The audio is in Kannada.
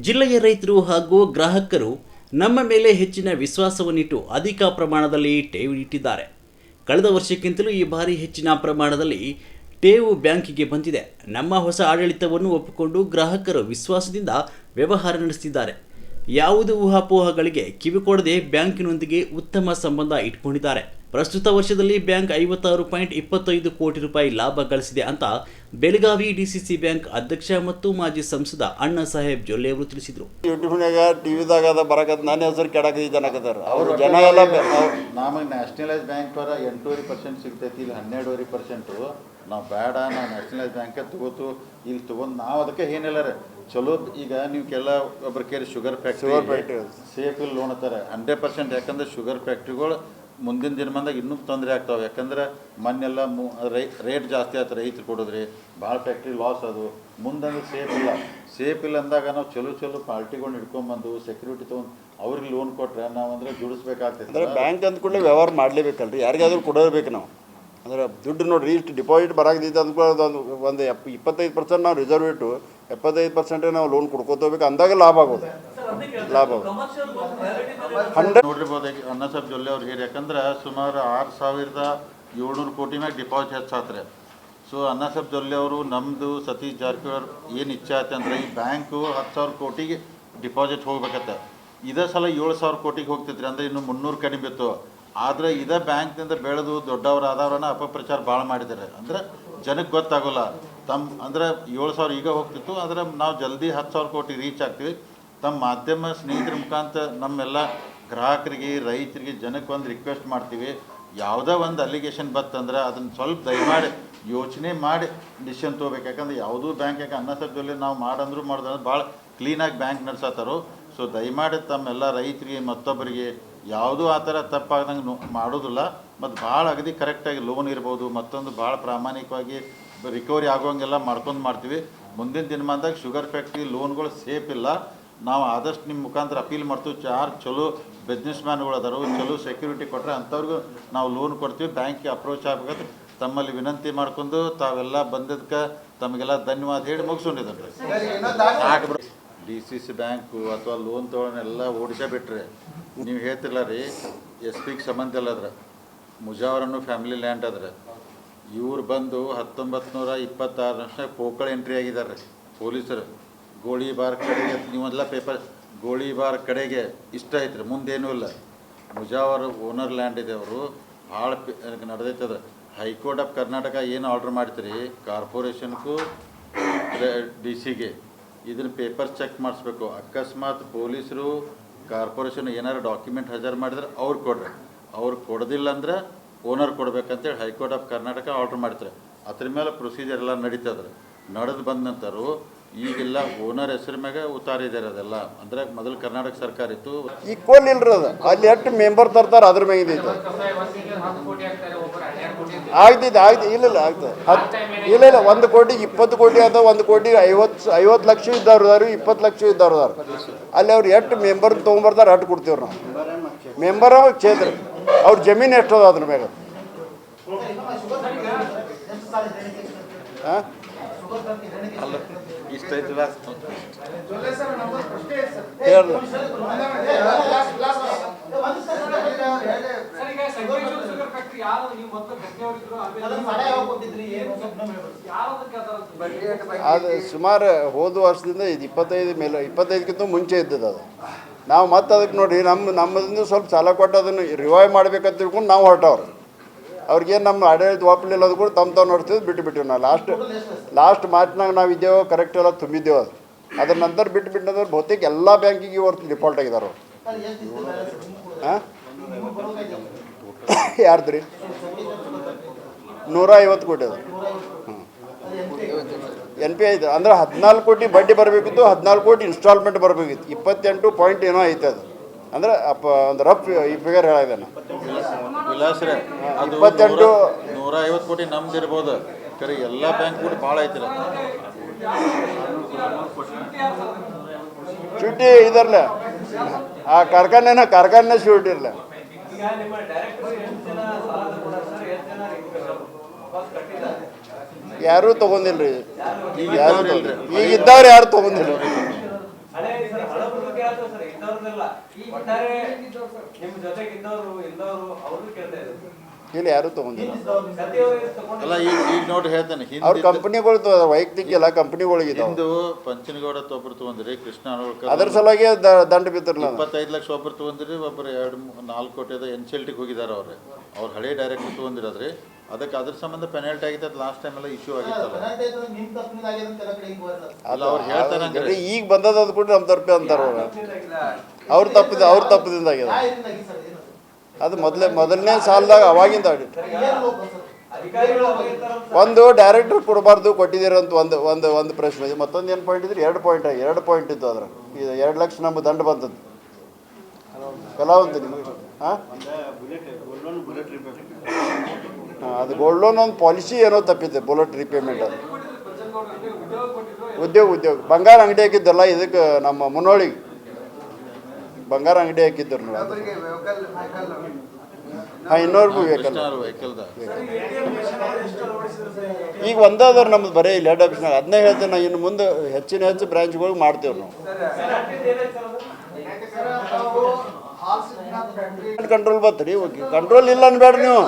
ಜಿಲ್ಲೆಯ ರೈತರು ಹಾಗೂ ಗ್ರಾಹಕರು ನಮ್ಮ ಮೇಲೆ ಹೆಚ್ಚಿನ ವಿಶ್ವಾಸವನ್ನಿಟ್ಟು ಅಧಿಕ ಪ್ರಮಾಣದಲ್ಲಿ ಠೇವು ಇಟ್ಟಿದ್ದಾರೆ. ಕಳೆದ ವರ್ಷಕ್ಕಿಂತಲೂ ಈ ಬಾರಿ ಹೆಚ್ಚಿನ ಪ್ರಮಾಣದಲ್ಲಿ ಠೇವು ಬ್ಯಾಂಕಿಗೆ ಬಂದಿದೆ. ನಮ್ಮ ಹೊಸ ಆಡಳಿತವನ್ನು ಒಪ್ಪಿಕೊಂಡು ಗ್ರಾಹಕರು ವಿಶ್ವಾಸದಿಂದ ವ್ಯವಹಾರ ನಡೆಸುತ್ತಿದ್ದಾರೆ. ಯಾವುದೇ ಊಹಾಪೋಹಗಳಿಗೆ ಕಿವಿಕೊಡದೆ ಬ್ಯಾಂಕಿನೊಂದಿಗೆ ಉತ್ತಮ ಸಂಬಂಧ ಇಟ್ಕೊಂಡಿದ್ದಾರೆ. ಪ್ರಸ್ತುತ ವರ್ಷದಲ್ಲಿ ಬ್ಯಾಂಕ್ 56.25 ಕೋಟಿ ರೂಪಾಯಿ ಲಾಭ ಗಳಿಸಿದೆ ಅಂತ ಬೆಳಗಾವಿ ಡಿಸಿಸಿ ಬ್ಯಾಂಕ್ ಅಧ್ಯಕ್ಷ ಮತ್ತು ಮಾಜಿ ಸಂಸದ ಅಣ್ಣಾ ಸಾಹೇಬ್ ಜೊಲ್ಲೆ ಅವರು ತಿಳಿಸಿದರು. ಯೂಟ್ಯೂಬ್ನಾಗ ಟಿವಿದಾಗ ಅದ ಬರಕತ್ ನನ್ನ ಹೆಸರು ಕೆಡಕದಿ ಜನಕದಾರ ಅವರು ಜನ ಎಲ್ಲ ನಮಗೆ ನ್ಯಾಷನಲೈಸ್ ಬ್ಯಾಂಕ್ ಅವರ 8.5% ಸಿಗ್ತೈತಿ, ಇಲ್ಲಿ 12.5%. ನಾವು ಬೇಡ, ನಾವು ನ್ಯಾಷನಲೈಸ್ ಬ್ಯಾಂಕೇ ತಗೋತು, ಇಲ್ಲಿ ತೊಗೊಂಡು ನಾವು ಅದಕ್ಕೆ ಏನಿಲ್ಲ ರೀ ಚಲೋ. ಈಗ ನೀವು ಕೆಲ ಒಬ್ಬರು ಕೇಳಿ ಶುಗರ್ ಫ್ಯಾಕ್ಟ್ರಿ ಸೇಫ್ ಇಲ್ಲಿ ಲೋನ್ ಅಂತಾರೆ 100%. ಯಾಕಂದ್ರೆ ಶುಗರ್ ಫ್ಯಾಕ್ಟ್ರಿಗಳು ಮುಂದಿನ ದಿನಮಾನದಾಗ ಇನ್ನೂ ತೊಂದರೆ ಆಗ್ತಾವೆ. ಯಾಕಂದ್ರೆ ಮೊನ್ನೆಲ್ಲ ರೇಟ್ ಜಾಸ್ತಿ ಆಯ್ತು, ರೈತರು ಕೊಡೋದ್ರಿ ಭಾಳ ಫ್ಯಾಕ್ಟ್ರಿ ಲಾಸ್ ಅದು. ಮುಂದಂದ್ರೆ ಸೇಫ್ ಇಲ್ಲ ಅಂದಾಗ ನಾವು ಚಲೋ ಪಾರ್ಟಿಗಳನ್ನ ಹಿಡ್ಕೊಂಬಂದು ಸೆಕ್ಯೂರಿಟಿ ತೊಗೊಂಡು ಅವ್ರಿಗೆ ಲೋನ್ ಕೊಟ್ಟರೆ ನಾವು ಅಂದರೆ ಜುಡಿಸ್ಬೇಕಾಗ್ತದೆ. ಅಂದರೆ ಬ್ಯಾಂಕ್ ಅಂದ್ಕೊಳ್ಳಿ ವ್ಯವಹಾರ ಮಾಡಲೇಬೇಕಲ್ರಿ, ಯಾರಿಗಾದ್ರೂ ಕೊಡಬೇಕು ನಾವು. ಅಂದ್ರೆ ದುಡ್ಡು ನೋಡಿರಿ, ಇಷ್ಟು ಡಿಪಾಸಿಟ್ ಬರಾಕದಿದ್ದು ಅಂದ್ಕೊಳ್ಳೋದು ಒಂದು 25% ನಾವು ರಿಸರ್ವ್ ಇಟ್ಟು 75% ನಾವು ಲೋನ್ ಕೊಡ್ಕೋತೋಗ್ಬೇಕು, ಅಂದಾಗ ಲಾಭ ಆಗೋದು. ನೋಡಿರ್ಬೋದು ಅಣ್ಣಾ ಸಾಹೇಬ್ ಜೊಲ್ಲೆ ಅವ್ರು ಹೇಳಿ. ಯಾಕಂದ್ರೆ ಸುಮಾರು 6,700 ಕೋಟಿ ಮ್ಯಾಗ ಡಿಪಾಸಿಟ್ ಹೆಚ್ಚಾತ್ರೆ. ಸೊ ಅಣ್ಣಾ ಸಾಹೇಬ್ ಜೊಲ್ಲೆ ಅವರು ನಮ್ಮದು ಸತೀಶ್ ಜಾರಕಿಹೊಳಿ ಏನು ಇಚ್ಛೆ ಆಯ್ತು ಅಂದರೆ ಈ ಬ್ಯಾಂಕು 10,000 ಕೋಟಿಗೆ ಡಿಪಾಸಿಟ್ ಹೋಗ್ಬೇಕತ್ತ. ಇದೇ ಸಲ 7,000 ಕೋಟಿಗೆ ಹೋಗ್ತಿದ್ರಿ, ಅಂದರೆ ಇನ್ನು 300 ಕಡಿಮೆ ಇತ್ತು. ಆದರೆ ಇದೇ ಬ್ಯಾಂಕ್ನಿಂದ ಬೆಳೆದು ದೊಡ್ಡವರು ಆದವ್ರನ್ನ ಅಪಪ್ರಚಾರ ಭಾಳ ಮಾಡಿದ್ದಾರೆ. ಅಂದರೆ ಜನಕ್ಕೆ ಗೊತ್ತಾಗೋಲ್ಲ ಅಂದರೆ 7,000 ಈಗ ಹೋಗ್ತಿತ್ತು, ಆದರೆ ನಾವು ಜಲ್ದಿ 10,000 ಕೋಟಿ ರೀಚ್ ಆಗ್ತೀವಿ. ತಮ್ಮ ಮಾಧ್ಯಮ ಸ್ನೇಹಿತರ ಮುಖಾಂತರ ನಮ್ಮೆಲ್ಲ ಗ್ರಾಹಕರಿಗೆ, ರೈತರಿಗೆ, ಜನಕ್ಕೆ ಒಂದು ರಿಕ್ವೆಸ್ಟ್ ಮಾಡ್ತೀವಿ. ಯಾವುದೇ ಒಂದು ಅಲಿಗೇಷನ್ ಬತ್ತಂದ್ರೆ ಅದನ್ನು ಸ್ವಲ್ಪ ದಯಮಾಡಿ ಯೋಚನೆ ಮಾಡಿ ಡಿಸಿಷನ್ ತೊಗೋಬೇಕು. ಯಾಕಂದ್ರೆ ಯಾವುದೂ ಬ್ಯಾಂಕ್ ಯಾಕೆ ಅಣ್ಣಾ ಸಾಹೇಬ್ ಜೊಲ್ಲೆ ನಾವು ಮಾಡಿದ್ರೆ ಭಾಳ ಕ್ಲೀನಾಗಿ ಬ್ಯಾಂಕ್ ನಡೆಸತ್ತಾರೋ. ಸೊ ದಯಮಾಡಿ ತಮ್ಮೆಲ್ಲ ರೈತರಿಗೆ ಮತ್ತೊಬ್ಬರಿಗೆ ಯಾವುದೂ ಆ ಥರ ತಪ್ಪಾಗ್ದಂಗೆ ಮಾಡೋದಿಲ್ಲ. ಮತ್ತು ಭಾಳ ಅಗದಿ ಕರೆಕ್ಟಾಗಿ ಲೋನ್ ಇರ್ಬೋದು, ಮತ್ತೊಂದು ಭಾಳ ಪ್ರಾಮಾಣಿಕವಾಗಿ ರಿಕವರಿ ಆಗೋಂಗೆಲ್ಲ ಮಾಡ್ತೀವಿ. ಮುಂದಿನ ದಿನಮಾನದಾಗ ಶುಗರ್ ಫ್ಯಾಕ್ಟ್ರಿ ಲೋನ್ಗಳು ಸೇಫ್ ಇಲ್ಲ. ನಾವು ಆದಷ್ಟು ನಿಮ್ಮ ಮುಖಾಂತರ ಅಪೀಲ್ ಮಾಡ್ತೀವಿ. ಚಲೋ ಬಿಸ್ನೆಸ್ ಮ್ಯಾನ್ಗಳು ಅದಾರು, ಚಲೋ ಸೆಕ್ಯೂರಿಟಿ ಕೊಟ್ಟರೆ ಅಂಥವ್ರಿಗೂ ನಾವು ಲೋನ್ ಕೊಡ್ತೀವಿ. ಬ್ಯಾಂಕಿಗೆ ಅಪ್ರೋಚ್ ಆಗ್ಬೇಕಂತ ತಮ್ಮಲ್ಲಿ ವಿನಂತಿ ಮಾಡ್ಕೊಂಡು ತಾವೆಲ್ಲ ಬಂದಿದ್ದಕ್ಕೆ ತಮಗೆಲ್ಲ ಧನ್ಯವಾದ ಹೇಳಿ ಮುಗಿಸ್ಕೊಂಡಿದ್ದಾರೆ. DCC ಬ್ಯಾಂಕು ಅಥವಾ ಲೋನ್ ತೊಗೊಳನ್ನೆಲ್ಲ ಓಡಿಸೇ ಬಿಟ್ರೆ ನೀವು ಹೇಳ್ತಿರಲ್ಲ ರೀ, SP ಸಂಬಂಧ ಇಲ್ಲ ಅದ್ರ ಮುಜಾವರನ್ನು ಫ್ಯಾಮಿಲಿ ಲ್ಯಾಂಡ್ ಅದ್ರ. ಇವ್ರು ಬಂದು 1926 ಪೋಕಳ ಎಂಟ್ರಿ ಆಗಿದ್ದಾರೆ ಪೊಲೀಸರು. ಗೋಳಿಬಾರ್ ಕಡೆಗೆ ನೀವೆಲ್ಲ ಪೇಪರ್ ಗೋಳಿಬಾರ್ ಕಡೆಗೆ ಇಷ್ಟ ಐತ್ರಿ, ಮುಂದೇನೂ ಇಲ್ಲ. ಮುಜಾವರ್ ಓನರ್ ಲ್ಯಾಂಡ್ ಇದೆ, ಅವರು ಭಾಳ ನಡೆದೈತದ. ಹೈಕೋರ್ಟ್ ಆಫ್ ಕರ್ನಾಟಕ ಏನು ಆರ್ಡ್ರ್ ಮಾಡ್ತೀರಿ ಕಾರ್ಪೊರೇಷನ್ಗೂ DC ಇದನ್ನು ಪೇಪರ್ ಚೆಕ್ ಮಾಡಿಸ್ಬೇಕು. ಅಕಸ್ಮಾತ್ ಪೊಲೀಸರು ಕಾರ್ಪೊರೇಷನ್ ಏನಾರು ಡಾಕ್ಯುಮೆಂಟ್ ಹಾಜರು ಮಾಡಿದ್ರೆ ಅವ್ರು ಕೊಡ್ರಿ, ಅವ್ರು ಕೊಡೋದಿಲ್ಲ ಅಂದ್ರೆ ಓನರ್ ಕೊಡ್ಬೇಕಂತೇಳಿ ಹೈಕೋರ್ಟ್ ಆಫ್ ಕರ್ನಾಟಕ ಆರ್ಡ್ರ್ ಮಾಡ್ತಾರೆ. ಅದ್ರ ಮೇಲೆ ಪ್ರೊಸೀಜರ್ ಎಲ್ಲ ನಡೀತದ್ರೆ. ನಡೆದು ಬಂದ ನಂತರ ಈಗೆಲ್ಲ ಓನರ್ ಹೆಸರು ಮ್ಯಾಗ ಉತ್ತಾರಿದ್ದಾರೆ ಅದೆಲ್ಲ. ಅಂದರೆ ಮೊದಲು ಕರ್ನಾಟಕ ಸರ್ಕಾರ ಇತ್ತು, ಈಕ್ವಲ್ ಇಲ್ರಿ ಅದು. ಅಲ್ಲಿ ಎಷ್ಟು ಮೆಂಬರ್ ತರ್ತಾರೆ ಅದ್ರ ಮ್ಯಾಗ ಇದೈತೆ ಆಗ್ತೈತೆ ಇಲ್ಲ ಆಗ್ತದೆ. ಇಲ್ಲ 1 ಕೋಟಿ 20 ಕೋಟಿ ಅಥವಾ 1 ಕೋಟಿ 50 ಲಕ್ಷ ಇದ್ದವ್ರು ಅದಾರು, 20 ಲಕ್ಷ ಇದ್ದವ್ರು ಅದಾರು. ಅಲ್ಲಿ ಅವ್ರು ಎಷ್ಟು ಮೆಂಬರ್ ತೊಗೊಂಬರ್ತಾರೆ ಅಷ್ಟು ಕೊಡ್ತೀವ್ರಿ ನಾವು. ಮೆಂಬರ್ ಕ್ಷೇತ್ರ ಅವ್ರ ಜಮೀನು ಎಷ್ಟು ಅದ ಅದ್ರ ಮ್ಯಾಗ. ಹಾಂ ಅಲ್ಲ ಇಷ್ಟ ಐತಿಲ್ಲ ಹೇಳ್ರಿ. ಅದು ಸುಮಾರು ಹೋದ ವರ್ಷದಿಂದ ಇದು 25ಕ್ಕಿಂತ ಮುಂಚೆ ಇದ್ದದ್ದು ಅದು. ನಾವು ಮತ್ತೆ ಅದಕ್ಕೆ ನೋಡಿ ನಮ್ಮದಿಂದ ಸ್ವಲ್ಪ ಸಾಲ ಕೊಟ್ಟು ಅದನ್ನು ರಿವೈವ್ ಮಾಡ್ಬೇಕಂತ ತಿಳ್ಕೊಂಡು ನಾವು ಹೊರಟವ್ರು. ಅವ್ರಿಗೇನು ನಮ್ಮ ಆಡಳಿತ ಒಪ್ಪಲಿಲ್ಲ ಅದು ಕೂಡ ತಾವು ನೋಡ್ತಿದ್ದು ಬಿಟ್ಟಿವಿ ನಾವು. ಲಾಸ್ಟ್ ಮಾರ್ಚ್ನಾಗ ನಾವು ಇದ್ದೇವೆ, ಕರೆಕ್ಟ್ ಎಲ್ಲ ತುಂಬಿದ್ದೇವೆ. ಅದ್ರ ನಂತರ ಬಿಟ್ಟಂದ್ರೆ ಬಹುತೇಕ ಎಲ್ಲ ಬ್ಯಾಂಕಿಗೆ ಇವತ್ತು ಡಿಫಾಲ್ಟ್ ಆಗಿದ್ದಾರೆ ಅವರು. ಹಾಂ ಯಾರ್ದು ರೀ 150 ಕೋಟಿ ಅದು. NPA ಐತೆ ಅಂದ್ರೆ 14 ಕೋಟಿ ಬಡ್ಡಿ ಬರಬೇಕಿತ್ತು, 14 ಕೋಟಿ ಇನ್ಸ್ಟಾಲ್ಮೆಂಟ್ ಬರಬೇಕಿತ್ತು. 28 ಪಾಯಿಂಟ್ ಏನೋ ಐತೆ ಅದು. ಅಂದ್ರೆ ಒಂದು ರಫ್ ಈ ಫಿಗರ್ ಹೇಳಿದ್ದಾನೆ. ವಿಲಾಸ್ರೆ 28 150 ಕೋಟಿ ನಮ್ದು ಇರ್ಬೋದು, ಖರೆ ಎಲ್ಲ ಬ್ಯಾಂಕ್ ಕೂಡ ಭಾಳ ಐತಿರ. ಚೂಟಿ ಇದರ್ಲ ಆ ಕಾರ್ಖಾನೆ ಶೂಟ್ ಇರಲ್ಲ. ಯಾರೂ ತೊಗೊಂಡಿಲ್ರಿ, ಈಗ ಇದ್ದವ್ರು ಯಾರು ತೊಗೊಂಡಿಲ್ಲ. ಕೇಳ್ತೇವೆ ಸರ್, ಇದ್ದವ್ರನ್ನೆಲ್ಲ ಒಟ್ಟಾರೆ ನಿಮ್ಮ ಜೊತೆಗಿದ್ದವರು ಇದ್ದವರು ಅವ್ರು ಕೇಳ್ತಾ ಇದ್ರು. ಇಲ್ಲಿ ಯಾರು ತೊಗೊಂಡಿಲ್ಲ. ಅಲ್ಲ ಈಗ ನೋಡಿ ಹೇಳ್ತೇನೆ, ಅವ್ರ ಕಂಪ್ನಿಗಳು ವೈಯಕ್ತಿಕ ಎಲ್ಲ ಕಂಪ್ನಿಗಳಿಗಿದ್ದಾವೆ. ಹಿಂದು ಪಂಚನಗೌಡ ಒಬ್ಬರು ತೊಗೊಂಡ್ರಿ, ಕೃಷ್ಣ ಅಳವಳ್ಕರ್ ಅದ್ರ ಸಲುವಾಗಿ ದಂಡ ಬಿದ್ದಿರಲ್ಲ. 25 ಲಕ್ಷ ಒಬ್ಬರು ತೊಗೊಂಡ್ರಿ, ಒಬ್ಬರು 2-4 ಕೋಟಿದ ಎನ್ಸಿಎಲ್ಟಿಗೆ ಹೋಗಿದ್ದಾರೆ ಅವ್ರು ಹಳೆ ಡೈರೆಕ್ಟರ್ ತೊಗೊಂಡಿರೋದ್ರಿ. ಅದಕ್ಕೆ ಅದ್ರ ಸಂಬಂಧ ಪೆನಾಲ್ಟಿ ಆಗಿತ್ತು, ಅದು ಲಾಸ್ಟ್ ಟೈಮ್ ಎಲ್ಲ ಇಶ್ಯೂ ಆಗಿತ್ತಲ್ಲ. ಅಲ್ಲ ಅವ್ರು ಹೇಳ್ತಾರೆ ಈಗ ಬಂದದ ಅದು ಕೂಡ ನಮ್ಮ ತಪ್ಪೆ ಅಂತಾರ ಅವ್ರ ತಪ್ಪದಿಂದ ಆಗ್ಯದ. ಅದು ಮೊದಲನೇ ಸಾಲದಾಗ ಅವಾಗಿಂದ ಒಂದು ಡೈರೆಕ್ಟರ್ ಕೊಡಬಾರ್ದು ಕೊಟ್ಟಿದ್ದೀರಂತ ಒಂದು ಪ್ರಶ್ನೆ ಇದೆ. ಮತ್ತೊಂದು ಏನು ಪಾಯಿಂಟ್ ಇದ್ರೆ 2 ಪಾಯಿಂಟ್ ಇತ್ತು. ಅದ್ರ ಇದು 2 ಲಕ್ಷ ನಮ್ಮ ದಂಡ ಬಂದದ್ದು ಕಲಾವಂತ ನಿಮಗೆ. ಹಾಂ ಅದು ಗೋಲ್ಡ್ ಲೋನ್ ಒಂದು ಪಾಲಿಸಿ ಏನೋ ತಪ್ಪಿದೆ, ಬುಲೆಟ್ ರಿಪೇಮೆಂಟ್. ಅದು ಉದ್ಯೋಗ ಬಂಗಾರ ಅಂಗಡಿ ಹಾಕಿದ್ದಲ್ಲ ಇದಕ್ಕೆ, ನಮ್ಮ ಮುನ್ನೋಳಿಗೆ ಬಂಗಾರ ಅಂಗಡಿ ಹಾಕಿದ್ರು ನೀವು. ಹಾಂ, ಇನ್ನೊರ್ಗು ವೆಹಿಕಲ್ ಈಗ ಒಂದಾದ್ರೆ ನಮ್ದು ಬರೀ ಇಲ್ಲಿ ಹೆಡ್ ಆಫೀಸ್ನಾಗ. ಅದನ್ನೇ ಹೇಳ್ತೇನೆ ನಾನು, ಇನ್ನು ಮುಂದೆ ಹೆಚ್ಚು ಬ್ರಾಂಚ್ಗಳಿಗೆ ಮಾಡ್ತೇವೆ ನಾವು. Control ಬರ್ತರಿ, okay. ಕಂಟ್ರೋಲ್ ಇಲ್ಲ ಅನ್ಬೇಡ್ರಿ ನೀವು.